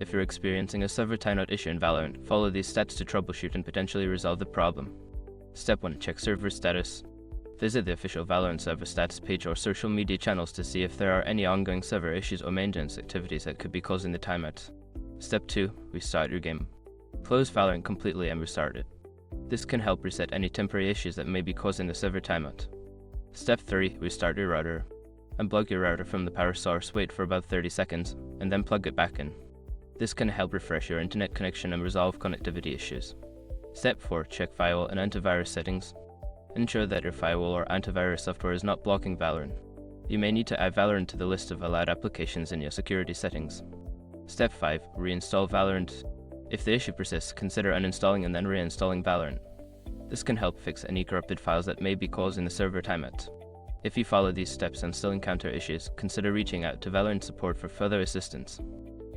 If you're experiencing a server timeout issue in Valorant, follow these steps to troubleshoot and potentially resolve the problem. Step 1. Check server status. Visit the official Valorant server status page or social media channels to see if there are any ongoing server issues or maintenance activities that could be causing the timeout. Step 2. Restart your game. Close Valorant completely and restart it. This can help reset any temporary issues that may be causing the server timeout. Step 3. Restart your router. Unplug your router from the power source, wait for about 30 seconds, and then plug it back in. This can help refresh your internet connection and resolve connectivity issues. Step 4. Check firewall and antivirus settings. Ensure that your firewall or antivirus software is not blocking Valorant. You may need to add Valorant to the list of allowed applications in your security settings. Step 5. Reinstall Valorant. If the issue persists, consider uninstalling and then reinstalling Valorant. This can help fix any corrupted files that may be causing the server timeout. If you follow these steps and still encounter issues, consider reaching out to Valorant support for further assistance.